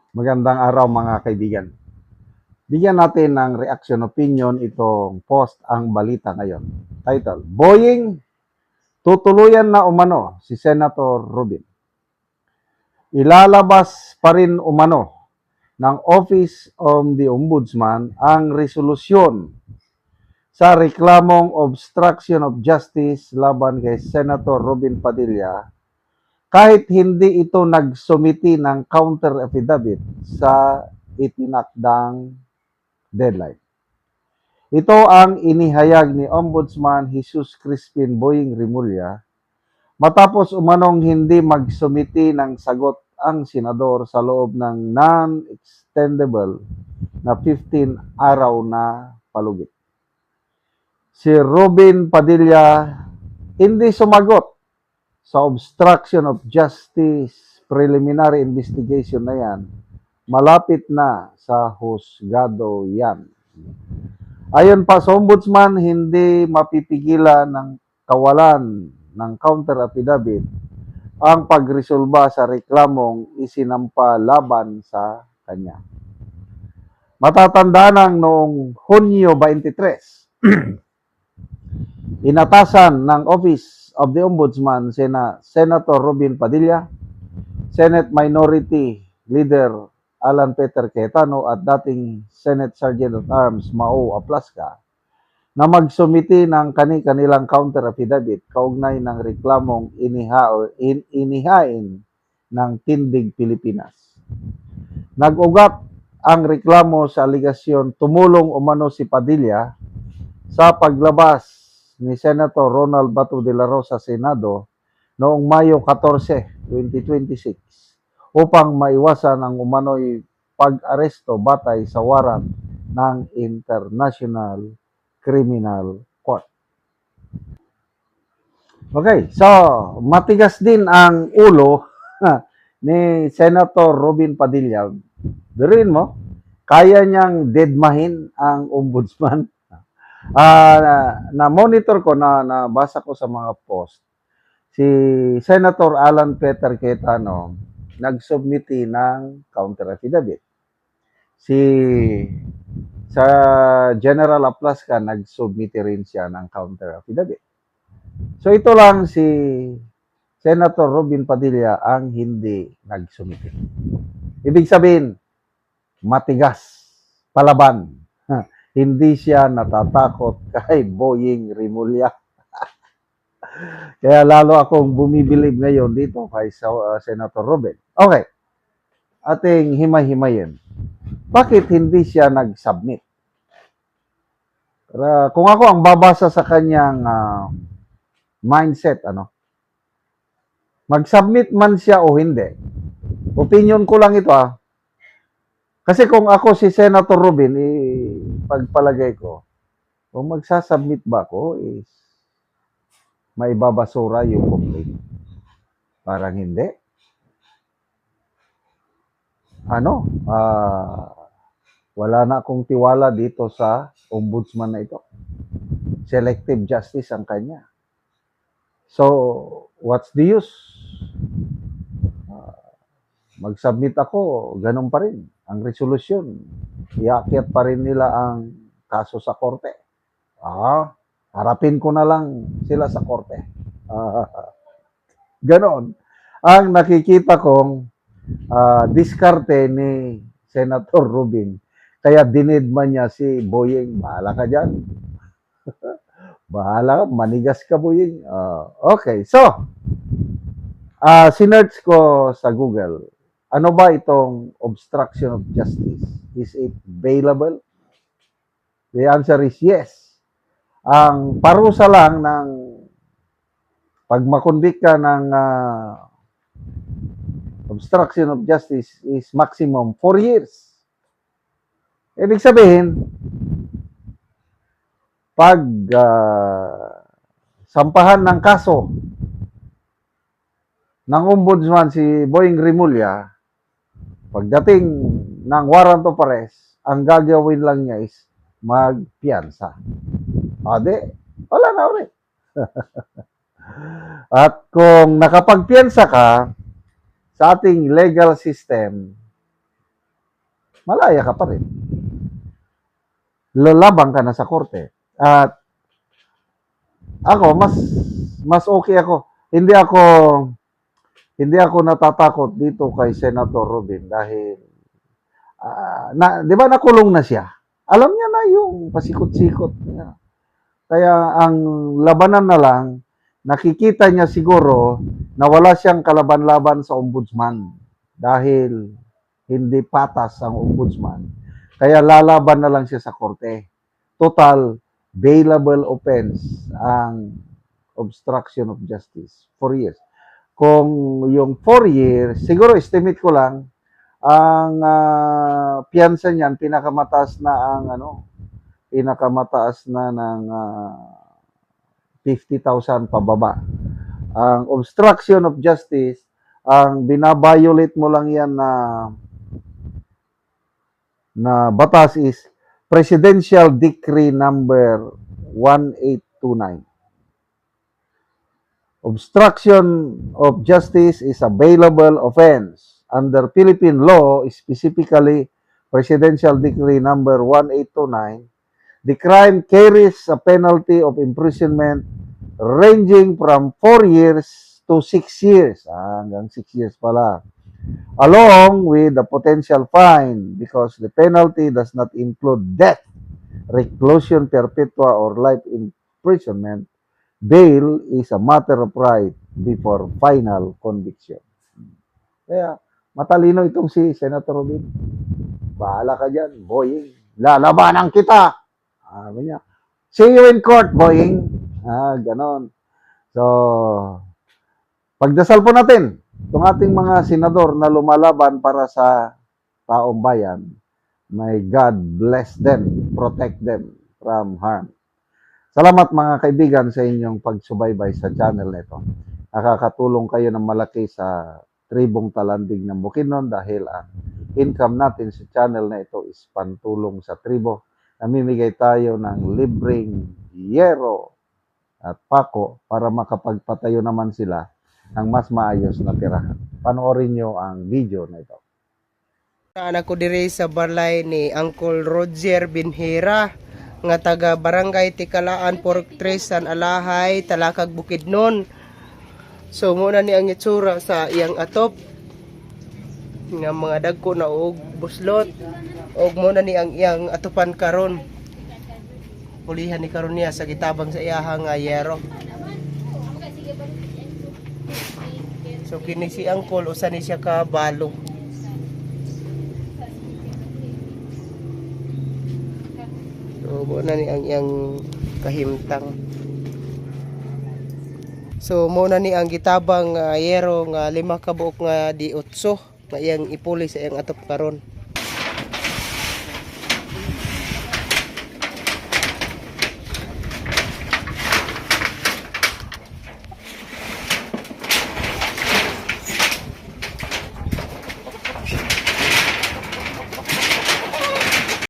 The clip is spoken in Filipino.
Magandang araw mga kaibigan. Bigyan natin ng reaction opinion itong post ang balita ngayon. Title, Boying, tutuluyan na umano si Senator Rubin. Ilalabas pa rin umano ng Office of the Ombudsman ang resolusyon sa reklamong obstruction of justice laban kay Senator Robin Padilla kahit hindi ito nagsumiti ng counter affidavit sa itinakdang deadline. Ito ang inihayag ni Ombudsman Jesus Crispin Boying Rimulya matapos umanong hindi magsumiti ng sagot ang senador sa loob ng non-extendable na 15 araw na palugit. Si Robin Padilla hindi sumagot sa obstruction of justice preliminary investigation na yan. Malapit na sa husgado yan. Ayon pa sa Ombudsman, hindi mapipigilan ng kawalan ng counter affidavit ang pagresolba sa reklamong isinampa laban sa kanya. Matatandaan noong Hunyo 23, inatasan ng Office of the Ombudsman Senator Robin Padilla, Senate Minority Leader Alan Peter Cayetano at dating Senate Sergeant at Arms Mao Aplaska na magsumiti ng kani-kanilang counter affidavit kaugnay ng reklamong inihain ng Tindig Pilipinas. Nag-ugat ang reklamo sa aligasyon tumulong umano si Padilla sa paglabas ni Senator Ronald Bato de la Rosa sa Senado noong Mayo 14, 2026 upang maiwasan ang umano'y pag-aresto batay sa warrant ng International Criminal Court. Okay, so matigas din ang ulo ni Senator Robin Padilla. Biruin mo, kaya niyang deadmahin ang ombudsman. Na-monitor ko, nabasa ko sa mga post, si Senator Alan Peter Cayetano nagsubmiti ng counter affidavit. Sa General Aplaska, nagsubmiti rin siya ng counter affidavit. So ito lang si Senator Robin Padilla ang hindi nagsubmiti. Ibig sabihin, matigas, palaban. Hindi siya natatakot kay Boying Rimulya. Kaya lalo akong bumibilib ngayon dito kay Senator Robin. Okay, ating himay-himayin. Bakit hindi siya nag-submit? Kung ako ang babasa sa kanyang mindset, mag-submit man siya o hindi. Opinion ko lang ito Kasi kung ako si Senator Robin, pagpalagay ko, kung magsasubmit ba ako is may babasura yung complaint. Parang hindi. Wala na akong tiwala dito sa ombudsman na ito. Selective justice ang kanya. So, what's the use? Mag-submit ako, ganun pa rin. Ang resolusyon, iakyat pa rin nila ang kaso sa korte. Harapin ko na lang sila sa korte. Ganon. Ang nakikita kong diskarte ni Senator Rubin. Kaya dinidman niya si Boying. Bahala ka dyan. Bahala ka. Manigas ka, Boying. Okay. So, sinerch ko sa Google. Ano ba itong obstruction of justice? Is it bailable? The answer is yes. Ang parusa lang ng pag makonvict ka ng obstruction of justice is maximum 4 years. Ibig sabihin, pag sampahan ng kaso ng ombudsman si Boying Rimulya, pagdating ng warrant of arrest, ang gagawin lang niya is magpiyansa. Wala na ulit. At kung nakapagpiyansa ka, sa ating legal system, malaya ka pa rin. Lalabang ka na sa korte. At ako, mas okay ako. Hindi ako natatakot dito kay Senator Robin dahil di ba nakulong na siya? Alam niya na yung pasikot-sikot niya. Kaya ang labanan na lang, nakikita niya siguro na wala siyang kalaban-laban sa ombudsman dahil hindi patas ang ombudsman. Kaya lalaban na lang siya sa korte. Total, bailable offense ang obstruction of justice. 4 years. Kung yung 4 years, siguro estimate ko lang, ang piyansa niyan, pinakamataas na ng 50,000 pababa. Ang obstruction of justice, ang binabiolate mo lang yan na batas is Presidential Decree number 1829. Obstruction of justice is a bailable offense. Under Philippine law, specifically Presidential Decree number 1829, the crime carries a penalty of imprisonment ranging from 4 years to 6 years. Hanggang 6 years pala. Along with the potential fine because the penalty does not include death, reclusion perpetua, or life imprisonment. Bail is a matter of right before final conviction. Kaya matalino itong si Senator Robin. Bahala ka dyan, boying. Lalabanan kita. Sabi niya, see you in court, boying. Ganon. So, pagdasal po natin itong ating mga senador na lumalaban para sa taong bayan. May God bless them, protect them from harm. Salamat mga kaibigan sa inyong pagsubaybay sa channel na ito. Nakakatulong kayo ng malaki sa tribong talandig ng Bukidnon dahil ang income natin sa channel na ito is pantulong sa tribo. Namimigay tayo ng libreng yero at pako para makapagpatayo naman sila ng mas maayos na tirahan. Panoorin nyo ang video na ito. Anak ko diri sa balay ni Uncle Roger Binhira nga taga Barangay Tikalaan, Pork Tres, San Alahay, Talakag, Bukidnon. So muna ni ang itsura sa iyang atop nga mga dagko na og buslot og muna ni ang iyang atupan karon. Pulihan ni karon niya sa gitabang sa iyahang yero. So kini si Uncle usa ni siya ka balo. So muna ni ang iyang kahimtang. So muna ni ang gitabang yero nga 5 ka buok nga di 8 nga iyang ipuli sa iyang atop karon.